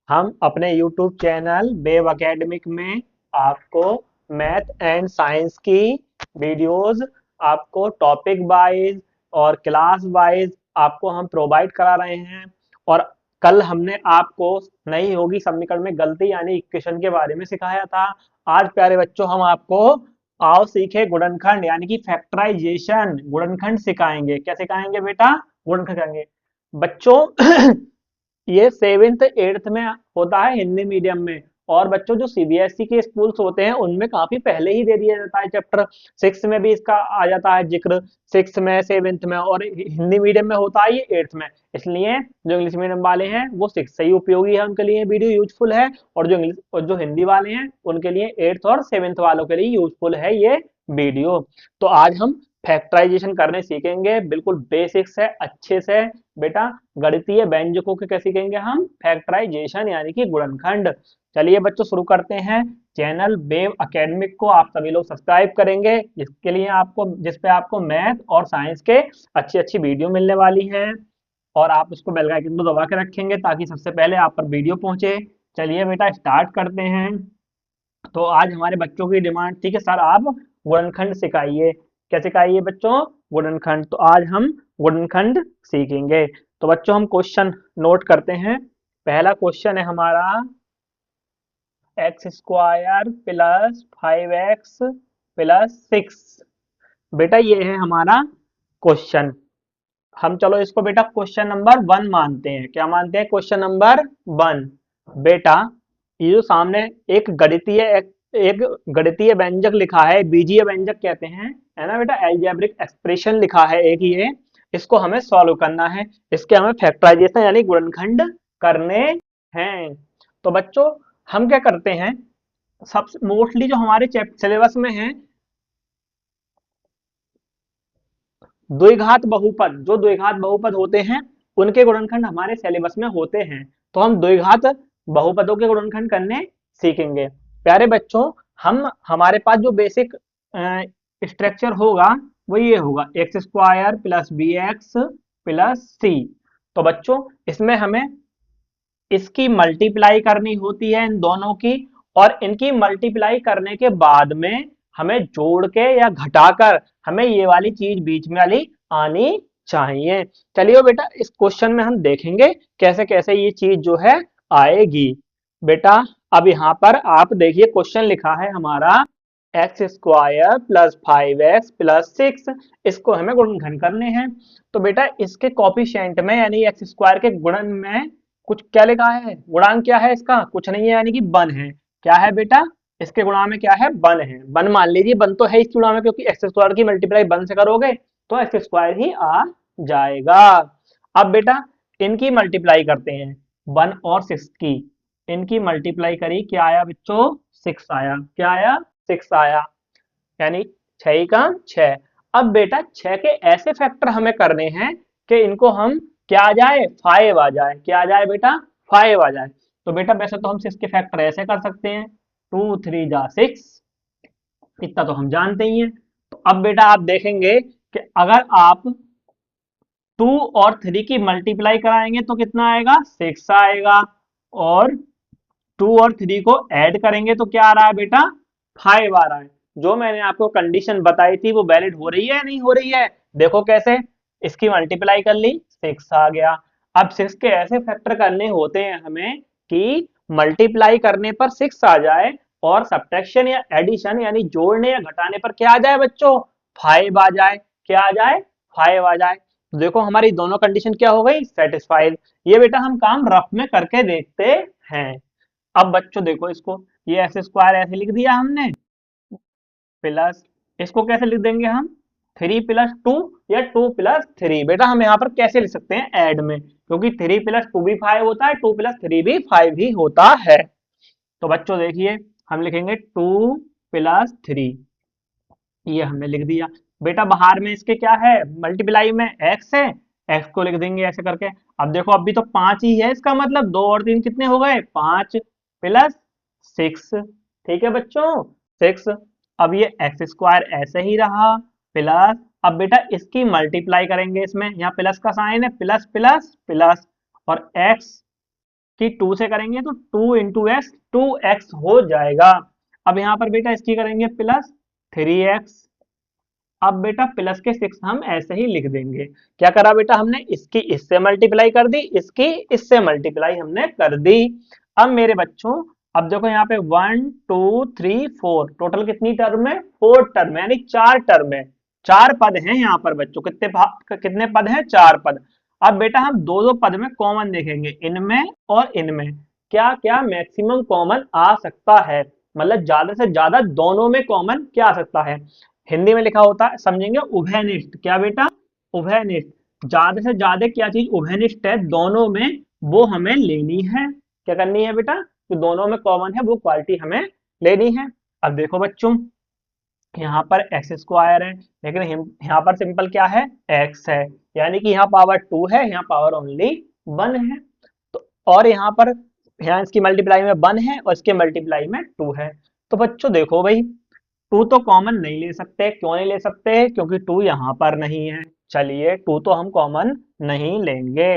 हम अपने YouTube channel wave academic में आपको मैथ एंड साइंस की वीडियोस आपको टॉपिक वाइज और क्लास वाइज आपको हम प्रोवाइड करा रहे हैं। और कल हमने आपको नहीं होगी समीकरण में गलती यानी इक्वेशन के बारे में सिखाया था। आज प्यारे बच्चों हम आपको आओ सीखे गुणनखंड यानी कि फैक्टराइजेशन गुणनखंड सिखाएंगे। क्या सिखाएंगे बेटा? गुणनखंड सिखाएंगे बच्चों। ये 7th 8th में होता है हिंदी मीडियम में। और बच्चों जो सीबीएसई के स्कूल्स होते हैं उनमें काफी पहले ही दे दिया जाता है चैप्टर। 6 में भी इसका आ जाता है जिक्र, 6 में 7th में, और हिंदी मीडियम में होता है ये 8th में। इसलिए जो इंग्लिश मीडियम वाले हैं वो 6 से ही उपयोगी है, उनके लिए वीडियो यूजफुल है। और जो इंग्लिश और जो हिंदी वाले हैं उनके लिए 8th और 7th वालों के लिए यूजफुल है ये वीडियो। तो आज हम फैक्टराइजेशन करने सीखेंगे, बिल्कुल बेसिक्स है अच्छे से बेटा। गणितीय व्यंजकों के कैसे सीखेंगे हम? फैक्टराइजेशन यानी कि गुणनखंड। चलिए बच्चों शुरू करते हैं। चैनल वेव एकेडमिक को आप सभी लोग सब्सक्राइब करेंगे, जिसके लिए आपको जिस पे आपको मैथ और साइंस के अच्छी अच्छी वीडियो मिलने वाली है। और आप उसको बेल आइकन को दबा के रखेंगे ताकि सबसे पहले आप पर वीडियो पहुंचे। चलिए बेटा स्टार्ट करते हैं। तो आज हमारे बच्चों की डिमांड थी कि सर आप गुणनखंड सिखाइए। क्या सिखाइए बच्चों? गुणनखंड। तो आज हम गुणनखंड सीखेंगे। तो बच्चों हम क्वेश्चन नोट करते हैं। पहला क्वेश्चन है हमारा x² प्लस 5x प्लस 6। बेटा ये है हमारा क्वेश्चन। हम चलो इसको बेटा क्वेश्चन नंबर 1 मानते हैं। क्या मानते हैं? Question number 1। बेटा ये जो सामने एक गणितीय व्यंजक लिखा है, बीजीय व्यंजक कहते हैं, है ना बेटा। एल्जेब्रिक एक्सप्रेशन लिखा है एक ये, इसको हमें सॉल्व करना है। इसके हमें फैक्टराइजेशन यानी गुणनखंड करने हैं। तो बच्चों हम क्या करते हैं, सबसे मोस्टली जो हमारे सिलेबस में है द्विघात बहुपद, जो द्विघात बहुपद होते हैं उनके गुणनखंड हमारे सिलेबस में होते हैं। तो हम द्विघात बहुपदों के गुणनखंड करने सीखेंगे। प्यारे बच्चों हमारे पास जो बेसिक स्ट्रक्चर होगा वो ये होगा x² plus bx plus c। तो बच्चों इसमें हमें इसकी मल्टीप्लाई करनी होती है इन दोनों की, और इनकी मल्टीप्लाई करने के बाद में हमें जोड़ के या घटाकर हमें ये वाली चीज बीच में वाली आनी चाहिए। चलिए बेटा इस क्वेश्चन में हम देखेंगे कैसे कैसे ये चीज जो है आएगी। बेटा अब यहाँ पर आप देखिए क्वेश्चन लिखा है हमारा x² प्लस 5x प्लस 6। इसको हमें गुणनखंड करने हैं। तो बेटा इसके कॉफिशिएंट में यानी x² के गुणन में कुछ क्या लिखा है? गुणांक क्या है इसका? कुछ नहीं है यानी कि 1 है। क्या है बेटा? इसके गुणांक में क्या है? 1 है। 1 मान लीजिए, 1 तो है इसके गुणांक में, क्योंकि x² की मल्टीप्लाई 1 से करोगे तो x² ही आ जाएगा। अब बेटा इनकी मल्टीप्लाई करते हैं, 1 और 6 की। इनकी मल्टीप्लाई करी, क्या आया बच्चों? 6 आया। क्या आया? 6 आया। यानी 6 का 6। अब बेटा 6 के ऐसे फैक्टर हमें करने हैं कि इनको हम क्या आ जाए? 5 आ जाए। क्या आ जाए बेटा? 5 आ जाए। तो बेटा वैसे तो हम 6 के फैक्टर ऐसे कर सकते हैं, 2 3 जा 6, इतना तो हम जानते ही हैं। तो अब बेटा आप देखेंगे कि अगर आप 2 और 3 की मल्टीप्लाई कराएंगे तो कितना आएगा? 6 आएगा। और 2 और 3 को ऐड करेंगे तो क्या आ रहा है बेटा? 5 आ रहा है। जो मैंने आपको कंडीशन बताई थी वो वैलिड हो रही है या नहीं हो रही है? देखो कैसे, इसकी मल्टीप्लाई कर ली, 6 आ गया। अब 6 के ऐसे फैक्टर करने होते हैं हमें कि मल्टीप्लाई करने पर 6 आ जाए और सब्ट्रैक्शन या एडिशन यानी जोड़ने या घटाने पर क्या आ जाए बच्चों? 5 आ जाए। क्या आ जाए? 5 आ जाए। तो देखो हमारी दोनों कंडीशन क्या हो गई? सेटिस्फाइड। ये बेटा हम काम रफ में करके देखते हैं। अब बच्चों देखो इसको, ये x² ऐसे लिख दिया हमने, प्लस इसको कैसे लिख देंगे हम? 3 प्लस 2 या 2 प्लस 3। बेटा हम यहाँ पर कैसे लिख सकते हैं? ऐड में, क्योंकि 3 प्लस 2 भी 5 होता है, 2 प्लस 3 भी 5 ही होता है। तो बच्चों देखिए हम लिखेंगे 2 प्लस 3, ये हमने लिख दिया। बेटा बाहर में इसके क्या है? मल्टीप्लाई में x है, x को लिख देंगे ऐसे करके। अब देखो अभी तो 5 ही है, इसका मतलब 2 और 3 कितने हो गए? 5 प्लस 6। ठीक है बच्चों, 6। अब ये x² ऐसे ही रहा, प्लस अब बेटा इसकी मल्टीप्लाई करेंगे, इसमें यहाँ प्लस का साइन है, प्लस प्लस प्लस, और x कि 2 से करेंगे तो 2 इंटू एक्स 2x हो जाएगा। अब यहाँ पर बेटा इसकी करेंगे प्लस 3x। अब बेटा प्लस के 6 हम ऐसे ही लिख देंगे। क्या करा बेटा हमने, इसकी इससे मल्टीप्लाई कर दी, इसकी इससे मल्टीप्लाई हमने कर दी। अब मेरे बच्चों, अब देखो यहाँ पे 1 2 3 4 टोटल कितनी टर्म है, 4 टर्म है, यानी 4 टर्म है, 4 पद हैं यहाँ पर बच्चों। कितने पद हैं, 4 पद। अब बेटा हम दो दो पद में कॉमन देखेंगे, इनमें और इनमें क्या क्या मैक्सिमम कॉमन आ सकता है, मतलब ज्यादा से ज्यादा दोनों में कॉमन क्या आ सकता है। हिंदी में लिखा होता है, समझेंगे, उभयनिष्ठ। क्या बेटा, उभयनिष्ठ। ज्यादा से ज्यादा क्या चीज उभयनिष्ठ है दोनों में, वो हमें लेनी है। क्या करनी है बेटा, जो दोनों में कॉमन है वो क्वालिटी हमें लेनी है। अब देखो बच्चों, यहाँ पर एक्स स्क्वायर है, लेकिन यहाँ पर सिंपल क्या है, एक्स है, यानी कि यहाँ पावर 2 है, यहाँ पावर ओनली 1 है। तो और यहाँ पर, यहाँ इसकी मल्टीप्लाई में 1 है और इसके मल्टीप्लाई में 2 है। तो बच्चों देखो भाई, 2 तो कॉमन नहीं ले सकते। क्यों नहीं ले सकते, क्योंकि 2 यहाँ पर नहीं है। चलिए 2 तो हम कॉमन नहीं लेंगे।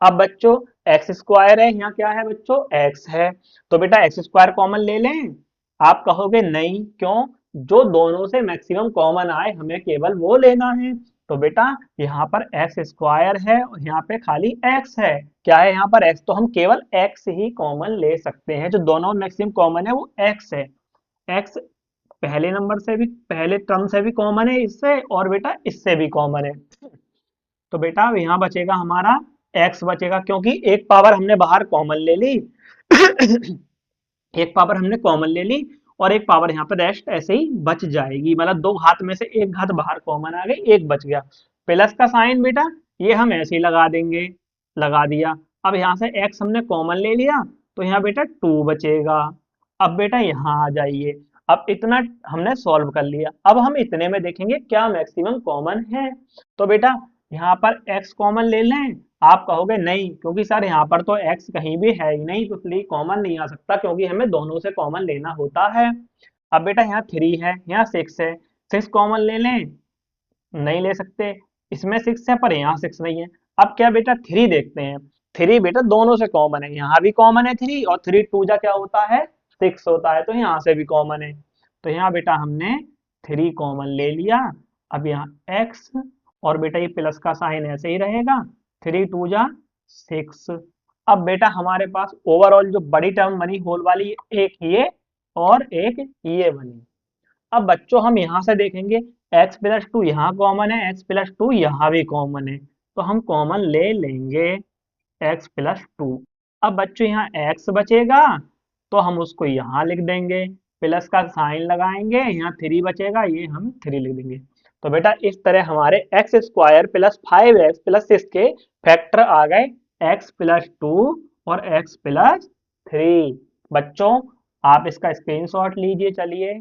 अब बच्चों एक्स स्क्वायर है, यहाँ क्या है बच्चों, एक्स है, तो बेटा एक्स स्क्वायर कॉमन ले लें। आप कहोगे नहीं, क्यों, जो दोनों से मैक्सिमम कॉमन आए हमें केवल वो लेना है। तो बेटा यहाँ पर एक्स स्क्वायर है और यहाँ पे खाली एक्स है। क्या है यहाँ पर एक्स, तो हम केवल एक्स ही कॉमन ले सकते हैं, जो दोनों मैक्सिमम कॉमन है वो एक्स है। एक्स पहले नंबर से भी, पहले टर्म से भी कॉमन है इससे, और बेटा इससे भी कॉमन है। तो बेटा यहाँ बचेगा हमारा एक्स बचेगा, क्योंकि एक पावर हमने बाहर कॉमन ले ली एक पावर हमने कॉमन ले ली और एक पावर यहाँ पे रेस्ट ऐसे ही बच जाएगी, मतलब दो घात में से एक घात बाहर कॉमन आ गई, एक बच गया। प्लस का साइन बेटा ये हम ऐसे ही लगा देंगे, लगा दिया। अब यहाँ से x हमने कॉमन ले लिया, तो यहाँ बेटा 2 बचेगा। अब बेटा यहाँ आ जाइए, अब इतना हमने सॉल्व कर लिया। अब हम इतने में देखेंगे क्या मैक्सिमम कॉमन है। तो बेटा यहाँ पर x कॉमन ले लें। आप कहोगे नहीं, क्योंकि सर यहाँ पर तो x कहीं भी है ही नहीं, तो इसलिए कॉमन नहीं आ सकता, क्योंकि हमें दोनों से कॉमन लेना होता है। अब बेटा यहाँ 3 है, यहाँ 6 है, 6 कॉमन ले लें, नहीं ले सकते। इसमें 6 है पर यहाँ 6 नहीं है। अब क्या बेटा 3 देखते हैं। 3 बेटा दोनों से कॉमन है, यहाँ भी कॉमन है 3, और 3 2 जा क्या होता है, 6 होता है, तो यहाँ से भी कॉमन है। तो यहाँ बेटा हमने 3 कॉमन ले लिया। अब यहाँ x, और बेटा ये प्लस का साइन ऐसे ही रहेगा, 3 2 जा 6। अब बेटा हमारे पास ओवरऑल जो बड़ी टर्म बनी होल वाली, एक ये और एक ये बनी। अब बच्चों हम यहाँ से देखेंगे, x प्लस 2 यहाँ कॉमन है, x प्लस 2 यहाँ भी कॉमन है, तो हम कॉमन ले लेंगे x प्लस 2। अब बच्चों यहाँ x बचेगा, तो हम उसको यहाँ लिख देंगे, प्लस का साइन लगाएंगे, यहाँ 3 बचेगा, ये हम 3 लिख देंगे। तो बेटा इस तरह हमारे x square plus 5x plus 6 के फैक्टर आ गए x प्लस 2 और x प्लस 3। बच्चों आप इसका स्क्रीनशॉट लीजिए। चलिए,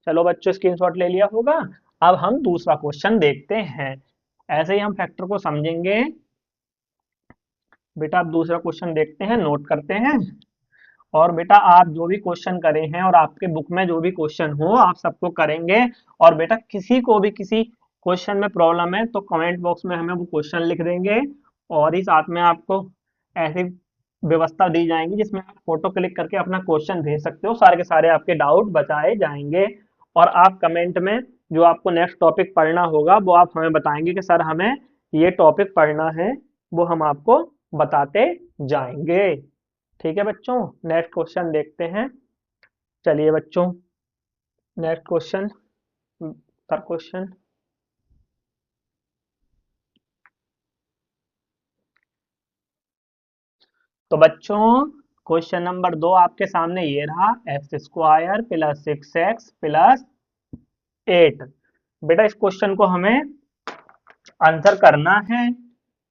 चलो बच्चों स्क्रीनशॉट ले लिया होगा। अब हम दूसरा क्वेश्चन देखते हैं, ऐसे ही हम फैक्टर को समझेंगे। बेटा आप दूसरा क्वेश्चन देखते हैं, नोट करते हैं। और बेटा आप जो भी क्वेश्चन करे हैं और आपके बुक में जो भी क्वेश्चन हो आप सबको करेंगे। और बेटा किसी को भी किसी क्वेश्चन में प्रॉब्लम है तो कमेंट बॉक्स में हमें वो क्वेश्चन लिख देंगे, और ही साथ में आपको ऐसी व्यवस्था दी जाएंगी जिसमें आप फोटो क्लिक करके अपना क्वेश्चन भेज सकते हो, सारे के सारे आपके डाउट बचाए जाएंगे। और आप कमेंट में जो आपको नेक्स्ट टॉपिक पढ़ना होगा वो आप हमें बताएंगे कि सर हमें ये टॉपिक पढ़ना है, वो हम आपको बताते जाएंगे। ठीक है बच्चों, नेक्स्ट क्वेश्चन देखते हैं। चलिए बच्चों, नेक्स्ट क्वेश्चन, थर्ड क्वेश्चन। तो बच्चों क्वेश्चन नंबर 2 आपके सामने ये रहा, x square plus 6x plus 8। बेटा इस क्वेश्चन को हमें आंसर करना है।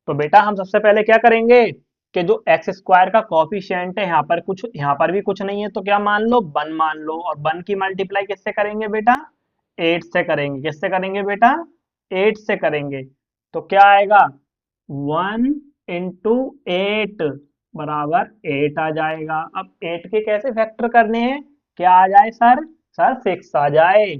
तो बेटा हम सबसे पहले क्या करेंगे कि जो एक्स स्क्वायर का कॉफिशिएंट है, यहाँ पर कुछ, यहाँ पर भी कुछ नहीं है, तो क्या मान लो 1 मान लो, और 1 की मल्टीप्लाई किससे करेंगे बेटा, 8 से करेंगे। किससे करेंगे बेटा, 8 से करेंगे। तो क्या आएगा, 1 इंटू 8 बराबर 8 आ जाएगा। अब 8 के कैसे फैक्टर करने हैं, क्या आ जाए सर, सर 6 आ जाए।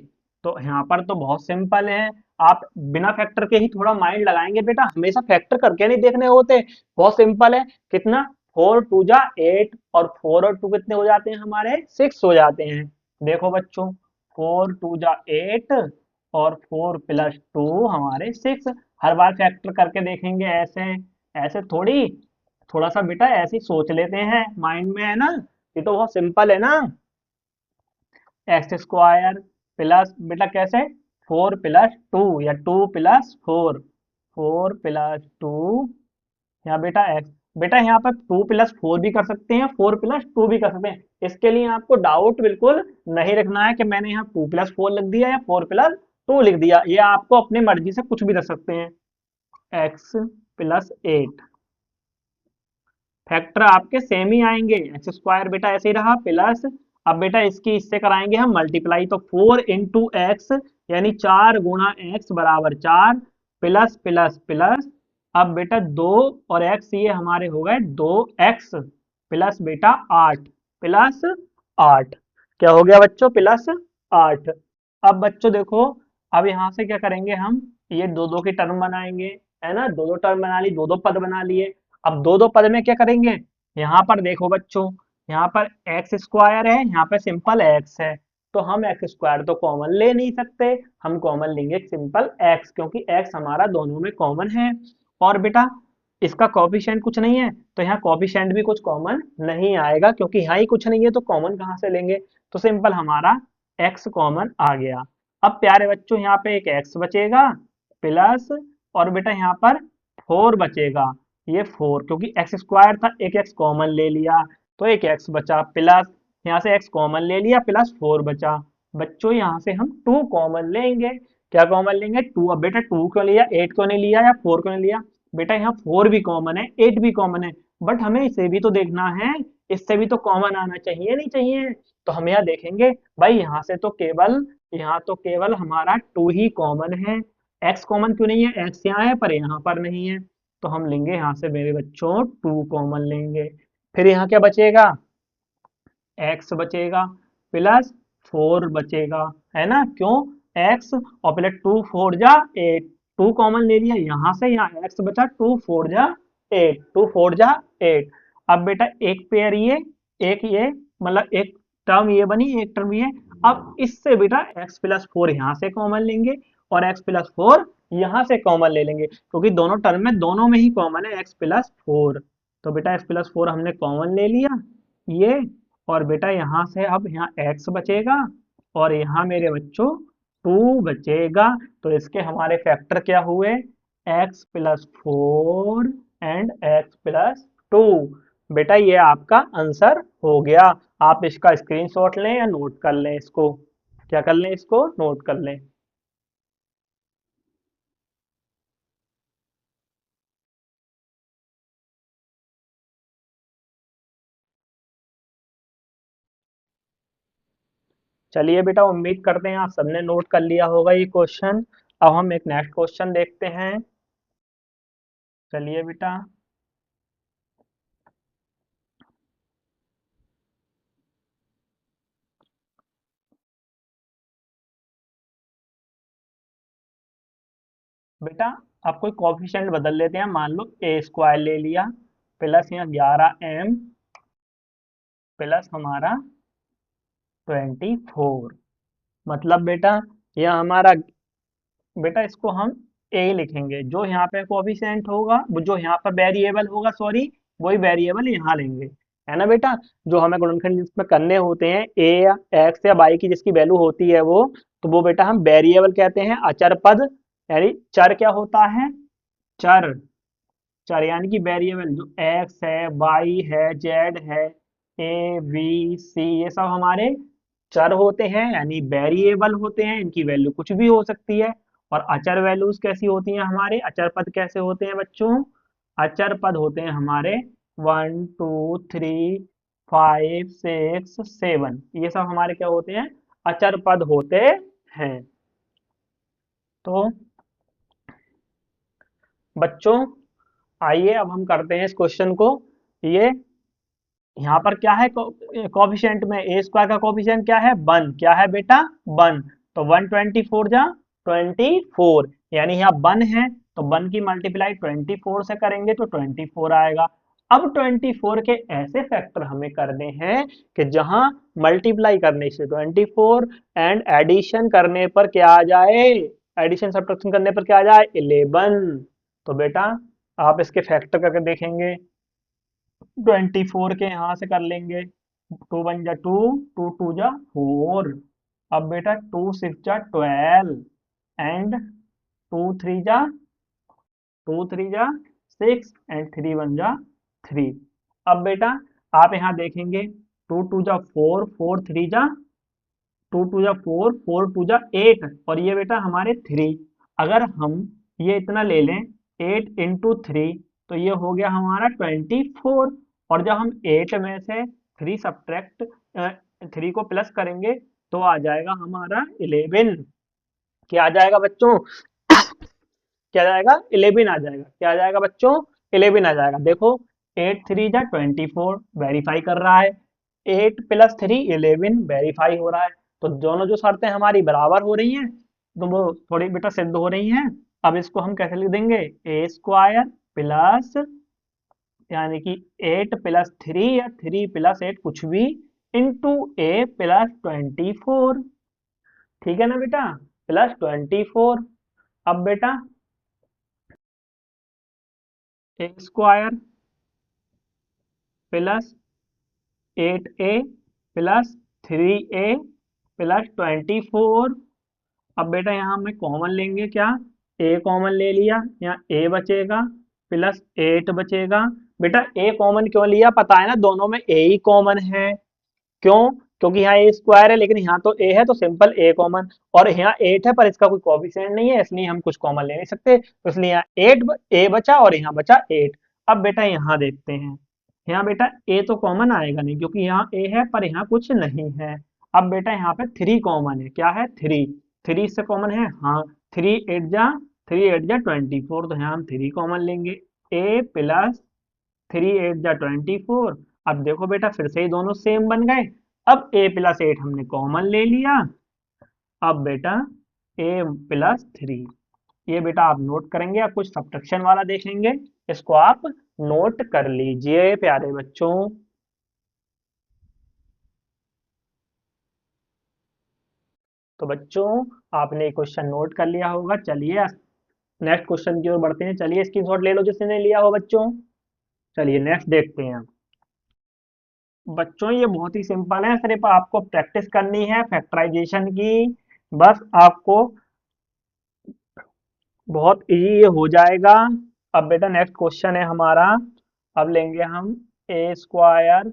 तो यहाँ पर तो बहुत सिंपल है, आप बिना फैक्टर के ही थोड़ा माइंड लगाएंगे बेटा, हमेशा फैक्टर करके नहीं देखने होते, बहुत सिंपल है। कितना, 4 2 8 और 4 और 2 कितने हो जाते हैं हमारे, 6 हो जाते हैं। देखो बच्चों, 4 2 8 और 4 + 2 हमारे 6। हर बार फैक्टर करके देखेंगे ऐसे, ऐसे थोड़ी, थोड़ा सा बेटा ऐसे ही सोच लेते हैं माइंड में, है ना, ये तो बहुत सिंपल है ना। x² प्लस बेटा कैसे, 4 + 2 या 2 + 4, 4 + 2, यहाँ बेटा x, बेटा यहाँ पर 2 + 4 भी कर सकते हैं, 4 + 2 भी कर सकते हैं। इसके लिए आपको डाउट बिल्कुल नहीं रखना है कि मैंने यहाँ 2 + 4 लिख दिया या 4 + 2 लिख दिया, ये आपको अपनी मर्जी से कुछ भी रख सकते हैं। x + 8 फैक्टर आपके सेम ही आएंगे, x² बेटा ऐसे ही रहा प्लस, अब बेटा इसकी इससे कराएंगे हम मल्टीप्लाई, तो 4 × x यानी 4 × x बराबर 4 प्लस प्लस प्लस, अब बेटा 2 और x ये हमारे हो गए 2x प्लस बेटा 8 प्लस 8, क्या हो गया बच्चों, +8। अब बच्चों देखो, अब यहाँ से क्या करेंगे हम, ये दो दो की टर्म बनाएंगे, है ना, दो दो टर्म बना ली, दो दो पद बना लिए। अब दो दो पद में क्या करेंगे, यहाँ पर देखो बच्चों, यहाँ पर x² है, यहाँ पे सिंपल x है, तो हम x² तो कॉमन ले नहीं सकते, हम कॉमन लेंगे सिंपल x, क्योंकि x हमारा दोनों में कॉमन है। और बेटा इसका कॉफिशिएंट कुछ नहीं है, तो यहाँ कॉफिशिएंट भी कुछ कॉमन नहीं आएगा, क्योंकि यहाँ ही कुछ नहीं है तो कॉमन कहाँ से लेंगे, तो सिंपल हमारा x कॉमन आ गया। अब प्यारे बच्चों यहाँ पे एक x बचेगा प्लस, और बेटा यहाँ पर 4 बचेगा, ये 4 क्योंकि x² था, एक x कॉमन ले लिया, तो एक x बचा प्लस, यहाँ से x कॉमन ले लिया प्लस 4 बचा। बच्चों यहाँ से हम 2 कॉमन लेंगे, क्या कॉमन लेंगे, 2। अब बेटा 2 क्यों लिया, 8 क्यों नहीं लिया या 4 क्यों नहीं लिया, बेटा यहाँ 4 भी कॉमन है, 8 भी कॉमन है, बट हमें इसे भी तो देखना है, इससे भी तो कॉमन आना चाहिए नहीं चाहिए, तो हम यहाँ देखेंगे भाई, यहाँ से तो केवल, यहाँ तो केवल हमारा 2 ही कॉमन है, x कॉमन क्यों नहीं है, x यहाँ है पर यहाँ पर नहीं है, तो हम लेंगे यहाँ से मेरे बच्चों 2 कॉमन लेंगे। फिर यहाँ क्या बचेगा, x बचेगा प्लस 4 बचेगा, है ना, क्यों, x और प्लस 2 4 जा 8, 2 कॉमन ले लिया यहाँ से, यहाँ x बचा 2 4 जा 8, 2 4 जा 8। अब बेटा एक पेयर ये, एक ये, मतलब एक टर्म ये बनी, एक टर्म ये। अब इससे बेटा x + 4 यहाँ से कॉमन लेंगे और x + 4 यहाँ से कॉमन ले लेंगे, क्योंकि दोनों टर्म में, दोनों में ही कॉमन है x + 4, तो बेटा x + 4 हमने कॉमन ले लिया ये, और बेटा यहाँ से अब यहाँ x बचेगा और यहाँ मेरे बच्चों 2 बचेगा, तो इसके हमारे फैक्टर क्या हुए, x + 4 एंड x + 2। बेटा ये आपका आंसर हो गया, आप इसका स्क्रीनशॉट लें या नोट कर लें इसको, क्या कर लें, इसको नोट कर लें। चलिए बेटा, उम्मीद करते हैं आप सबने नोट कर लिया होगा ये क्वेश्चन। अब हम एक नेक्स्ट क्वेश्चन देखते हैं। चलिए बेटा, बेटा आप कोई कोफिशिएंट बदल लेते हैं, मान लो a² ले लिया प्लस यहाँ 11m प्लस हमारा 24, मतलब बेटा यह हमारा, बेटा इसको हम a लिखेंगे, जो यहाँ पे कोफिशिएंट होगा, वो जो यहाँ पर वेरिएबल होगा, सॉरी, वही वेरिएबल यहाँ लेंगे, है ना बेटा, जो हमें गुणनखंड जिसमें करने होते हैं a या x या y की जिसकी वैल्यू होती है वो, तो वो बेटा हम वेरिएबल कहते हैं, अचर पद, यानी चर क्या होता है, चर, चर यानी कि वेरिएबल, जो x है, y है, z है, a b c ये सब हमारे चर होते हैं, यानी वेरिएबल होते हैं, इनकी वैल्यू कुछ भी हो सकती है। और अचर वैल्यूज कैसी होती हैं हमारे, अचर पद कैसे होते हैं बच्चों, अचर पद होते हैं हमारे 1 2 3 5 6 7, ये सब हमारे क्या होते हैं, अचर पद होते हैं। तो बच्चों आइए अब हम करते हैं इस क्वेश्चन को, ये यहाँ पर क्या है, कोफिशिएंट में a² का कोफिशिएंट क्या है, 1, क्या है बेटा 1, तो 1 24 जा 24, यानी यहाँ 1 है तो 1 की मल्टीप्लाई 24 से करेंगे तो 24 आएगा। अब 24 के ऐसे फैक्टर हमें करने हैं कि जहां मल्टीप्लाई करने से 24 एंड एडिशन करने पर क्या आ जाए, एडिशन सब्ट्रैक्शन करने पर क्या आ जाए 11। तो बेटा आप इसके फैक्टर करके देखेंगे, 24 के यहाँ से कर लेंगे, 2 1 जा 2, 2 2 जा 4। अब बेटा 2 6 जा 12 एंड 2 3 जा 6 एंड 3 1 जा 3। अब बेटा आप यहाँ देखेंगे 2 2 जा 4, 4 3 जा 2 2 जा 4, 4 2 जा 8 और ये बेटा हमारे 3। अगर हम ये इतना ले लें 8 इंटू 3 तो ये हो गया हमारा 24। और जब हम 8 में से 3 सब्ट्रैक्ट 3 को प्लस करेंगे तो आ जाएगा हमारा 11। क्या आ जाएगा बच्चों, क्या आ जाएगा 11 आ जाएगा। क्या आ जाएगा बच्चों 11 आ जाएगा। देखो 8 3 जा 24 वेरीफाई कर रहा है, 8 प्लस 3 11 वेरीफाई हो रहा है। तो दोनों जो शर्तें हमारी बराबर हो रही हैं तो वो थोड़ी बेटा सिद्ध हो रही हैं। अब इसको हम कैसे लिख देंगे, ए स्क्वायर प्लस यानी कि 8 प्लस 3 या 3 प्लस 8 कुछ भी इंटू ए प्लस 24। ठीक है ना बेटा, प्लस 24। अब बेटा A square plus 8a plus 3a plus 24। अब बेटा यहाँ में कॉमन लेंगे, क्या a कॉमन ले लिया, यहाँ a बचेगा प्लस 8 बचेगा। बेटा a कॉमन क्यों लिया, पता है ना दोनों में a ही कॉमन है। क्यों, क्योंकि यहाँ ए स्क्वायर है लेकिन यहाँ तो ए है तो सिंपल ए कॉमन, और यहाँ 8 है पर इसका कोई कोएफिशिएंट नहीं है इसलिए हम कुछ कॉमन ले नहीं सकते, तो इसलिए यहाँ 8 ए बचा और यहाँ बचा 8। अब बेटा यहाँ देखते हैं, यहाँ बेटा ए तो कॉमन आएगा नहीं क्योंकि यहाँ ए है पर यहाँ कुछ नहीं है। अब बेटा यहाँ पे 3 कॉमन है, क्या है 3, 3 इससे कॉमन है, हाँ 3 8 जा 24 तो यहाँ हम 3 कॉमन लेंगे, ए प्लस 3 8 जा 24। अब देखो बेटा फिर से ही दोनों सेम बन गए। अब a प्लस 8 हमने कॉमन ले लिया। अब बेटा a प्लस 3, ये बेटा आप नोट करेंगे, आप कुछ सब्ट्रैक्शन वाला देखेंगे, इसको आप नोट कर लीजिए प्यारे बच्चों। तो बच्चों आपने क्वेश्चन नोट कर लिया होगा। चलिए नेक्स्ट क्वेश्चन की ओर बढ़ते हैं। चलिए स्क्रीनशॉट ले लो जिसने लिया हो बच्चों। चलिए नेक्स्ट देखते हैं। बच्चों ये बहुत ही सिंपल है, सिर्फ आपको प्रैक्टिस करनी है फैक्टराइजेशन की, बस आपको बहुत इजी ये हो जाएगा। अब बेटा नेक्स्ट क्वेश्चन है हमारा, अब लेंगे हम ए स्क्वायर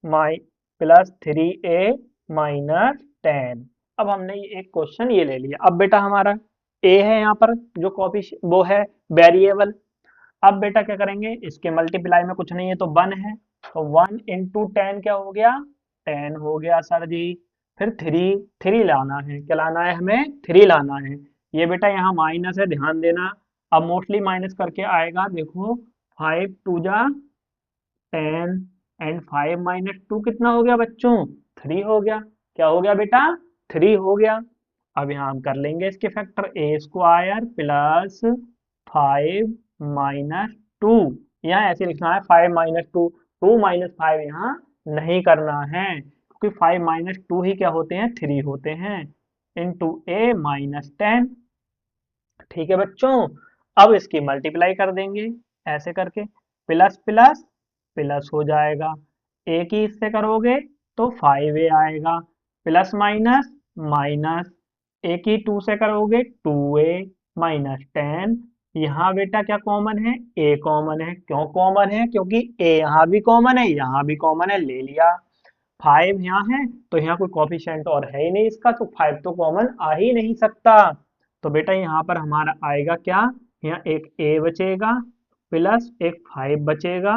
माई प्लस 3a माइनस 10। अब हमने ये एक क्वेश्चन ये ले लिया। अब बेटा हमारा a है यहाँ पर जो वो है वेरिएबल। अब बेटा क्या करेंगे, इसके मल्टीप्लाई में कुछ नहीं है तो 1 है, तो 1 इंटू 10 क्या हो गया 10 हो गया सर जी। फिर 3 लाना है, क्या लाना है हमें 3 लाना है। ये बेटा यहाँ माइनस है ध्यान देना, अब मोस्टली माइनस करके आएगा। देखो 5 2 जा 10 एंड 5 माइनस 2 कितना हो गया बच्चों 3 हो गया। क्या हो गया बेटा 3 हो गया। अब यहाँ हम कर लेंगे इसके फैक्टर, ए स्क्वायर प्लस 5 माइनस 2, यहाँ ऐसे लिखना है 5 माइनस 2, 2 माइनस 5 यहाँ नहीं करना है क्योंकि 5 माइनस 2 ही क्या होते हैं 3 होते हैं, इंटू ए माइनस 10। ठीक है बच्चों, अब इसकी मल्टीप्लाई कर देंगे ऐसे करके, प्लस प्लस प्लस हो जाएगा, ए की इससे करोगे तो 5a आएगा, प्लस माइनस माइनस, ए की 2 से करोगे 2a माइनस 10। यहाँ बेटा क्या कॉमन है a कॉमन है। क्यों कॉमन है, क्योंकि a यहाँ भी कॉमन है यहाँ भी कॉमन है, ले लिया। 5 यहाँ है तो यहाँ कोई कोफिशिएंट और है ही नहीं इसका, तो 5 तो कॉमन आ ही नहीं सकता। तो बेटा यहाँ पर हमारा आएगा क्या, यहाँ एक a बचेगा प्लस एक 5 बचेगा,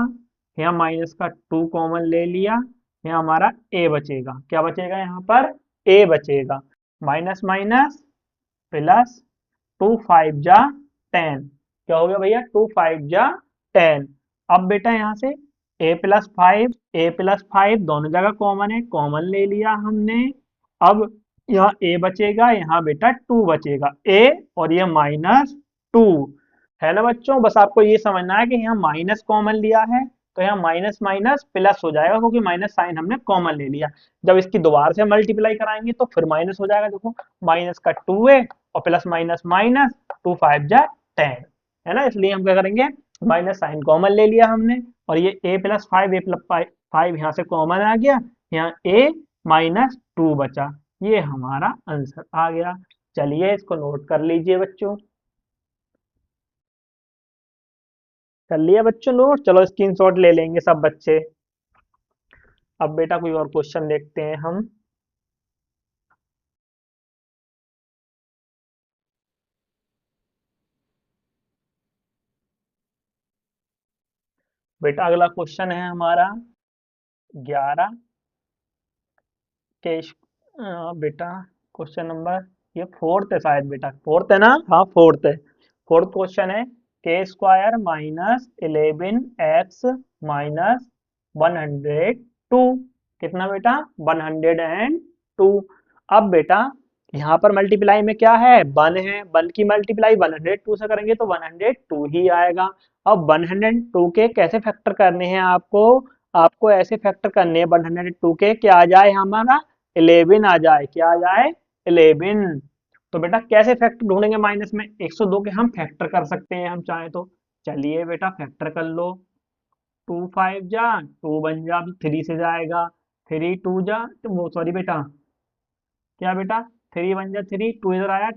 यहाँ माइनस का 2 कॉमन ले लिया, यहाँ हमारा a बचेगा। क्या बचेगा यहाँ पर a बचेगा, माइनस माइनस प्लस 2 5 जा 10, क्या हो गया भैया 2 5 जा 10। अब बेटा यहाँ से a प्लस 5 दोनों जगह कॉमन है, कॉमन ले लिया हमने। अब यहाँ a बचेगा, यहाँ बेटा 2 बचेगा, a और ये -2 है ना बच्चों। बस आपको ये समझना है कि यहाँ माइनस कॉमन लिया है तो यहाँ माइनस माइनस प्लस हो जाएगा, क्योंकि माइनस साइन हमने कॉमन ले लिया। जब इसकी दोबारा से मल्टीप्लाई कराएंगे तो फिर माइनस हो जाएगा। देखो माइनस का 2a और प्लस माइनस माइनस, 2 5 जा 10 है ना, इसलिए हम क्या करेंगे, माइनस साइन कॉमन ले लिया हमने और ये a प्लस 5 5 यहाँ से कॉमन आ गया, यहाँ a -2 बचा। ये हमारा आंसर आ गया। चलिए इसको नोट कर लीजिए बच्चों। कर लिया बच्चों नोट? चलो स्क्रीनशॉट ले लेंगे सब बच्चे। अब बेटा कोई और क्वेश्चन देखते हैं हम। बेटा अगला क्वेश्चन है हमारा 11 के बेटा क्वेश्चन नंबर, ये फोर्थ है शायद बेटा, फोर्थ है ना? हाँ फोर्थ है। फोर्थ क्वेश्चन है k² -11x -102 कितना बेटा? 102। अब बेटा यहाँ पर मल्टीप्लाई में क्या है, 1 है, 1 की मल्टीप्लाई 102 से करेंगे तो 102 ही आएगा। अब 102 के कैसे फैक्टर करने हैं आपको? आपको ऐसे फैक्टर करने हैं 102 के, क्या आ जाए हमारा 11 आ जाए, क्या आ जाए 11। तो बेटा कैसे फैक्टर ढूंढेंगे माइनस में? 102 के हम फैक्टर कर सकते हैं हम चाहे तो। चलिए बेटा फैक्टर कर लो। 2 5 जा 2 बन जा, 3 से जाएगा, 3 2 जा, तो वो सॉरी बेटा, क्या बेटा 3 बन जा 3, 2 इधर आया,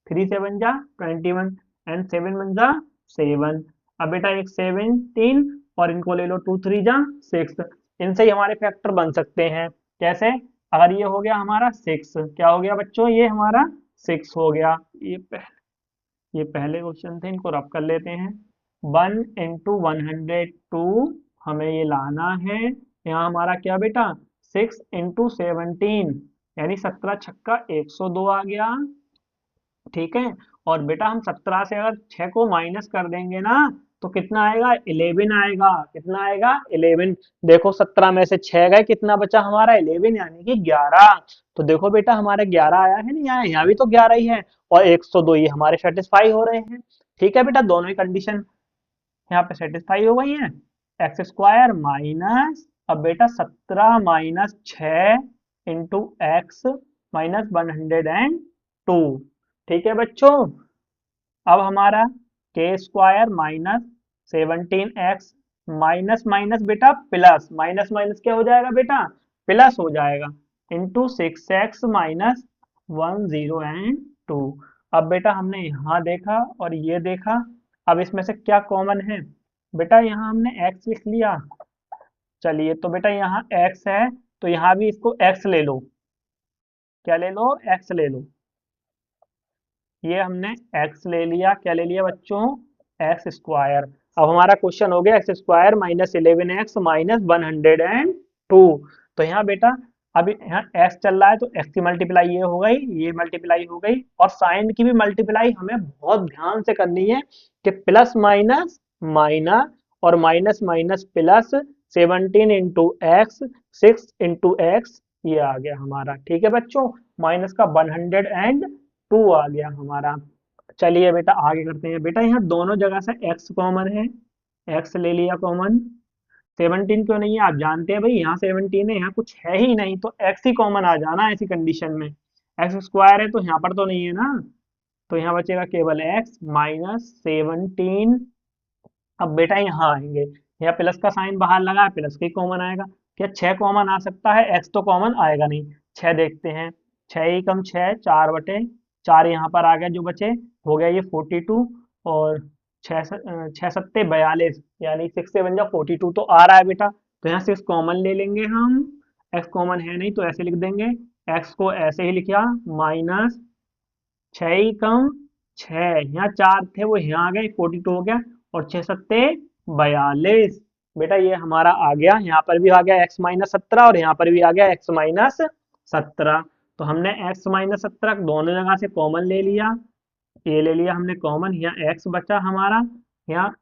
3 7 जा 21 एंड 7 बन जा 7। अब बेटा एक 17 और इनको ले लो 2 3 जा 6, इनसे ही हमारे फैक्टर बन सकते हैं। कैसे? अगर ये हो गया हमारा 6, क्या हो गया बच्चों, ये हमारा 6 हो गया। ये पहले क्वेश्चन थे, इनको रब कर लेते हैं। 1 × 102 हमें ये लाना है। यहाँ हमारा क्या बेटा 6 × 17 यानी 17 छक्का 102 आ गया। ठीक है, और बेटा हम 17 से अगर 6 को माइनस कर देंगे ना तो कितना आएगा, 11 आएगा। कितना आएगा 11। देखो 17 में से 6 गए, कितना बचा हमारा 11 यानी कि 11। तो देखो बेटा हमारे 11 आया है ना, यहाँ भी तो 11 ही है और 102 ये हमारे सेटिस्फाई हो रहे हैं। ठीक है बेटा, दोनों ही कंडीशन यहाँ पे सेटिस्फाई हो गई है। x² माइनस, अब बेटा 17 - 6 इंटू एक्स -102। ठीक है बच्चों, अब हमारा k² -17x माइनस माइनस बेटा प्लस, माइनस माइनस क्या हो जाएगा बेटा, प्लस हो जाएगा, इंटू 6x -102। अब बेटा हमने यहाँ देखा और ये देखा, अब इसमें से क्या कॉमन है बेटा, यहाँ हमने x लिख लिया। चलिए तो बेटा यहाँ x है तो यहाँ भी इसको x ले लो, क्या ले लो, x ले लो। ये हमने x ले लिया, क्या ले लिया बच्चों, x²। अब हमारा क्वेश्चन हो गया x² -11x -102। तो यहाँ बेटा अभी यहाँ x चल रहा है तो x की मल्टीप्लाई ये हो गई, ये मल्टीप्लाई हो गई, और साइन की भी मल्टीप्लाई हमें बहुत ध्यान से करनी है कि प्लस माइनस माइनस और minus minus plus, 17 × x 6 × x, ये आ गया हमारा। ठीक है बच्चों, माइनस का 102 आ गया हमारा। चलिए बेटा आगे करते हैं। बेटा यहाँ दोनों जगह से x कॉमन है, x ले लिया कॉमन। 17 क्यों नहीं है, आप जानते हैं भाई यहाँ 17 है, यहाँ कुछ है ही नहीं तो x ही कॉमन आ जाना ऐसी कंडीशन में। x² है तो यहाँ पर तो नहीं है ना, तो यहाँ बचेगा केवल x -17। अब बेटा यहाँ आएंगे, यहाँ प्लस का साइन बाहर लगा है, प्लस का ही कॉमन आएगा। क्या 6 कॉमन आ सकता है, x तो कॉमन आएगा नहीं। 6 देखते हैं, 6 ही कम 6, 4/4 यहाँ पर आ गया, जो बचे हो गया ये 42, और 6 सत्ते 42 यानी 6 से बन जा 42 तो आ रहा है बेटा। तो यहाँ 6 कॉमन ले लेंगे हम, x कॉमन है नहीं तो ऐसे लिख देंगे, x को ऐसे ही लिखा माइनस 6 ही कम 6, यहाँ 4 थे वो यहाँ आ गए 42 हो गया, और 6 सत्ते 42। बेटा ये हमारा आ गया, यहाँ पर भी आ गया x -17 और यहाँ पर भी आ गया x -17। तो हमने x -17 दोनों जगह से कॉमन ले लिया, ये ले लिया हमने कॉमन, यहाँ x बचा हमारा, यहाँ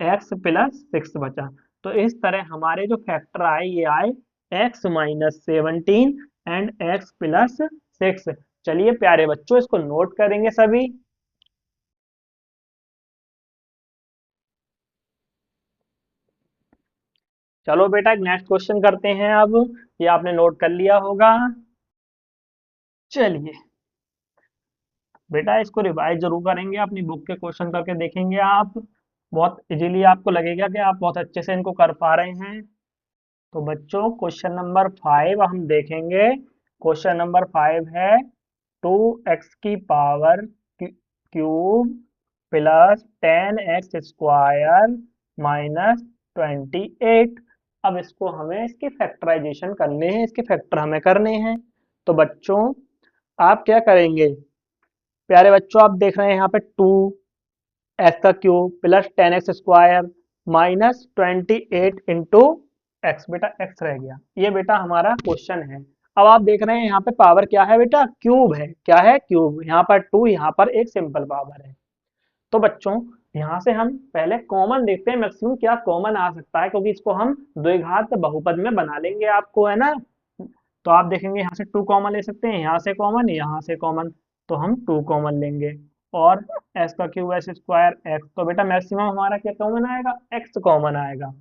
x + 6 बचा। तो इस तरह हमारे जो फैक्टर आए ये आए x -17 एंड एक्स प्लस 6। चलिए प्यारे बच्चों इसको नोट करेंगे सभी। चलो बेटा नेक्स्ट क्वेश्चन करते हैं अब। ये आपने नोट कर लिया होगा। चलिए बेटा इसको रिवाइज जरूर करेंगे, अपनी बुक के क्वेश्चन करके देखेंगे आप। बहुत इजीली आपको लगेगा कि आप बहुत अच्छे से इनको कर पा रहे हैं। तो बच्चों क्वेश्चन नंबर 5 हम देखेंगे। क्वेश्चन नंबर 5 है 2x की power cube plus 10x square minus 28। अब इसको हमें इसके फैक्टराइजेशन करने हैं, इसके फैक्टर हमें करने हैं। तो बच्चों आप क्या करेंगे? प्यारे बच्चों आप देख रहे हैं यहाँ पे 2x का cube plus 10x square minus 28 into x. बेटा एक्स रह गया, ये बेटा हमारा क्वेश्चन है। अब आप देख रहे हैं यहाँ पे पावर क्या है बेटा? क्यूब है। क्या है? क्यूब। यहाँ पर 2, यहाँ पर एक सिंपल पावर है। तो बच्चों यहाँ से हम पहले कॉमन देखते हैं, मैक्सिमम क्या कॉमन आ सकता है, क्योंकि इसको हम द्विघात बहुपद में बना लेंगे आपको, है ना। तो आप देखेंगे यहाँ से 2 कॉमन ले सकते हैं, यहाँ से कॉमन, यहाँ से कॉमन। तो हम 2 कॉमन लेंगे। और एस का क्यूब एस स्क्वायर एक्स, तो बेटा मैक्सिमम हमारा क्या कॉमन आएगा? एक्स कॉमन आएगा।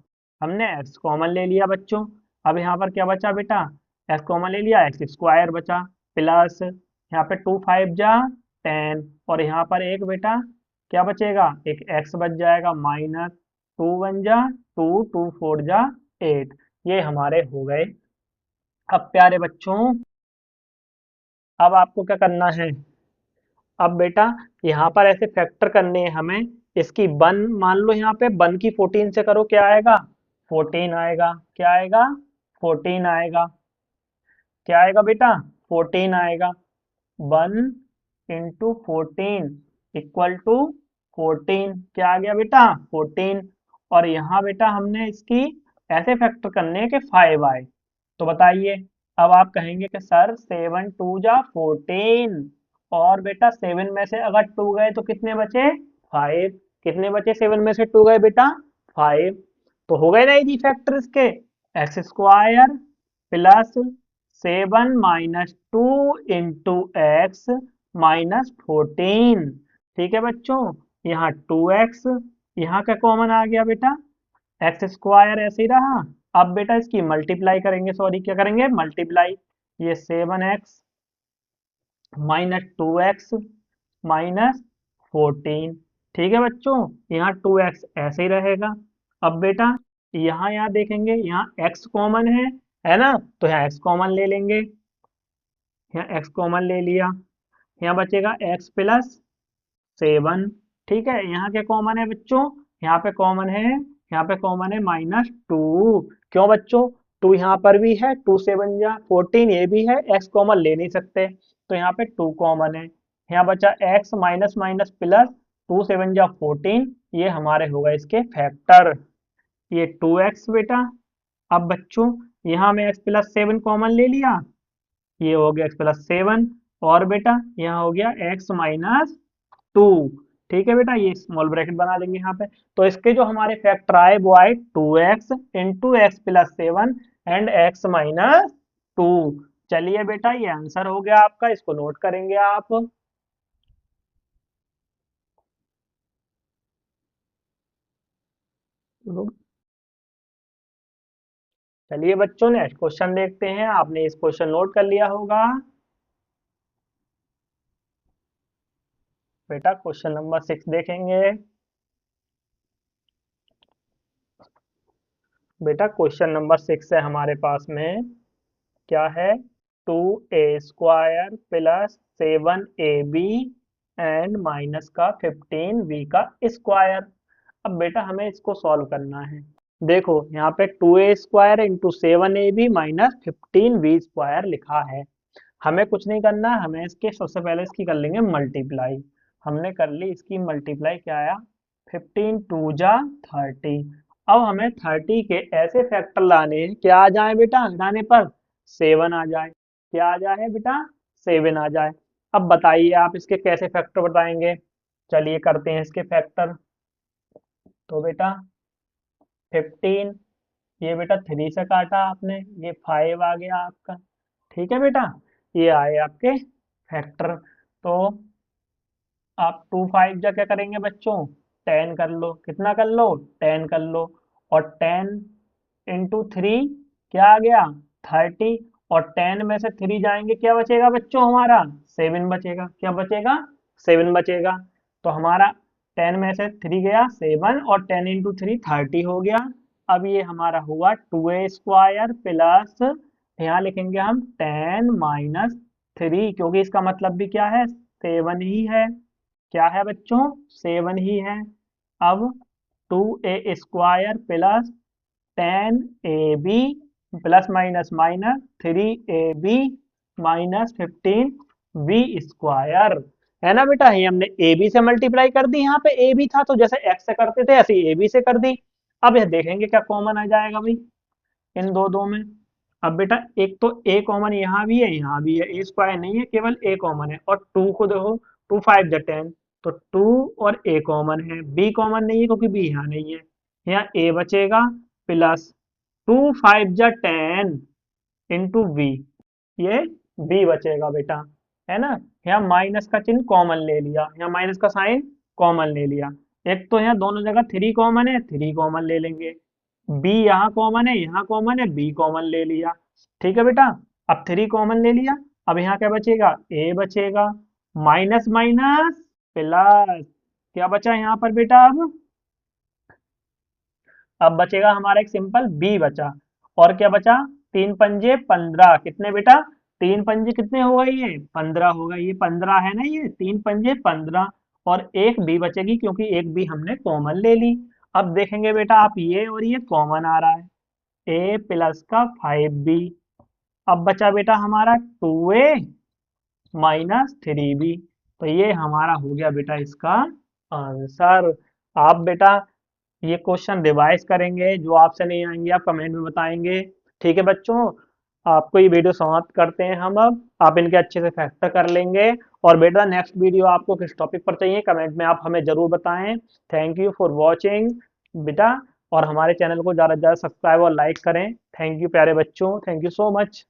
हमने एक्स कॉमन ले लिया बच्चों। अब यहाँ पर क्या बचा बेटा? एक्स कॉमन ले लिया, एक्स स्क्वायर बचा प्लस यहाँ पे 2 5 जा 10, और यहाँ पर एक बेटा क्या बचेगा? एक एक्स बच जाएगा माइनस 2 1 जा 2 2 4 जा 8। ये हमारे हो गए। अब प्यारे बच्चों अब आपको क्या करना है? अब बेटा यहाँ पर ऐसे फैक्टर करने हैं हमें। इसकी 1 मान लो, यहाँ पे 1 की 14 से करो, क्या आएगा? 14 आएगा। क्या आएगा? 14 आएगा। क्या आएगा बेटा? 14 आएगा। 1 इंटू 14 इक्वल टू 14। क्या आ गया बेटा? 14। और यहाँ बेटा हमने इसकी ऐसे फैक्टर करने हैं कि 5 आए। तो बताइए, अब आप कहेंगे कि सर 7 2 जा 14, और बेटा 7 में से अगर 2 गए तो कितने बचे? 5। कितने बचे? 7 में से 2 गए बेटा 5। तो हो गए ना इजी फैक्टर इसके। X square plus 7 minus 2 into x minus 14। ठीक है बच्चों, यहाँ 2x, यहाँ का कॉमन आ गया बेटा, एक्स स्क्वायर ऐसे ही रहा। अब बेटा इसकी मल्टीप्लाई करेंगे, सॉरी क्या करेंगे? मल्टीप्लाई। ये 7x माइनस 2x माइनस 14। ठीक है बच्चों, यहाँ 2x ऐसे ही रहेगा। अब बेटा यहाँ देखेंगे, यहाँ x कॉमन है ना, तो यहाँ x कॉमन ले लेंगे। यहाँ x कॉमन ले लिया, यहाँ बचेगा x प्लस 7। ठीक है, यहाँ क्या कॉमन है बच्चों? यहाँ पे कॉमन है, यहाँ पे कॉमन है -2। क्यों बच्चों? 2 यहाँ पर भी है, 2 7 जा 14, ये भी है, x कॉमन ले नहीं सकते, तो यहाँ पे 2 कॉमन है। यहाँ बचा x माइनस माइनस प्लस 2 7 जा 14, ये हमारे होगा इसके फैक्टर। ये 2x बेटा। अब बच्चों यहाँ में x प्लस 7 कॉमन ले लिया, ये हो गया x प्लस 7। और बेटा यहाँ हो गया x माइनस 2। ठीक है बेटा, ये स्मॉल ब्रैकेट बना देंगे यहाँ पे। तो इसके जो हमारे फैक्टर आए वो आए 2x into x plus 7 and x minus 2। चलिए बेटा ये आंसर हो गया आपका, इसको नोट करेंगे आप। चलिए बच्चों नेक्स्ट क्वेश्चन देखते हैं। आपने इस क्वेश्चन नोट कर लिया होगा। बेटा क्वेश्चन नंबर 6 देखेंगे। बेटा क्वेश्चन नंबर 6 है हमारे पास में। क्या है? 2a square plus 7ab and minus का 15b का स्क्वायर। अब बेटा हमें इसको सॉल्व करना है। देखो यहाँ पे 2a square into 7ab minus 15b square लिखा है। हमें कुछ नहीं करना, हमें इसके सबसे पहले इसकी कर लेंगे मल्टीप्लाई। हमने कर ली इसकी मल्टीप्लाई, क्या आया? 15 2 जा 30। अब हमें 30 के ऐसे फैक्टर लाने हैं, क्या आ जाए बेटा हटाने पर? 7 आ जाए। क्या आ जाए बेटा? 7 आ जाए। अब बताइए आप इसके कैसे फैक्टर बताएंगे? चलिए करते हैं इसके फैक्टर। तो बेटा 15, ये बेटा 3 से काटा आपने, ये 5 आ गया आपका। ठीक है बेटा, ये आए आपके फैक्टर। तो आप 2 5 जा क्या करेंगे बच्चों, 10 कर लो, कितना कर लो, 10 कर लो। और 10 × 3 क्या आ गया, 30। और 10 में से 3 जाएंगे, क्या बचेगा बच्चों हमारा, 7 बचेगा। क्या बचेगा, 7 बचेगा। तो हमारा 10 में से 3 गया 7, और 10 × 3 30 हो गया। अब ये हमारा हुआ 2a² प्लस, यहाँ लिखेंगे हम 10 - 3, क्योंकि इसका मतलब भी क्या है, 7 ही है। क्या है बच्चों, 7 ही है। अब 2a² plus 10ab plus minus minus 3ab minus 15b², है ना बेटा। ये हमने ab से मल्टीप्लाई कर दी, यहाँ पे ab था तो जैसे x से करते थे ऐसे ab से कर दी। अब यह देखेंगे क्या कॉमन आ जाएगा भाई इन दो में। अब बेटा एक तो a कॉमन यहाँ भी है, यहाँ भी है, a² नहीं है, केवल a कॉमन है। और 2 को देखो, 2 5 × 10, तो 2 और a कॉमन है, b कॉमन नहीं है क्योंकि b यहाँ नहीं है। यहाँ a बचेगा प्लस 2 5 × 10 × v, ये b बचेगा बेटा, है ना। यहाँ माइनस का चिन्ह कॉमन ले लिया, यहाँ माइनस का साइन कॉमन ले लिया। एक तो यहाँ दोनों जगह 3 कॉमन है, 3 कॉमन ले लेंगे। बी यहाँ कॉमन है, यहाँ कॉमन है, बी कॉमन ले लिया। ठीक है बेटा, अब 3 कॉमन ले लिया। अब यहाँ क्या बचेगा, ए बचेगा, माइनस माइनस प्लस, क्या बचा यहाँ पर बेटा, अब बचेगा हमारा एक सिंपल बी बचा। और क्या बचा, 3 पंजे 15, कितने बेटा, 3 पंजे कितने हो गए, ये 15 हो गए, ये 15 है ना, ये 3 पंजे 15। और एक बी बचेगी क्योंकि एक बी हमने कॉमन ले ली। अब देखेंगे बेटा आप, ये और ये कॉमन आ रहा है, ए प्लस का 5b। अब बचा बेटा हमारा 2a माइनस 3b। तो ये हमारा हो गया बेटा इसका आंसर। आप बेटा ये क्वेश्चन रिवाइज करेंगे, जो आपसे नहीं आएंगे आप कमेंट में बताएंगे। ठीक है बच्चों, आपको ये वीडियो समाप्त करते हैं हम। अब आप इनके अच्छे से फैक्टर कर लेंगे। और बेटा नेक्स्ट वीडियो आपको किस टॉपिक पर चाहिए कमेंट में आप हमें जरूर बताएं। थैंक यू फॉर वॉचिंग बेटा। और हमारे चैनल को ज़्यादा से ज़्यादा सब्सक्राइब और लाइक करें। थैंक यू प्यारे बच्चों, थैंक यू सो मच।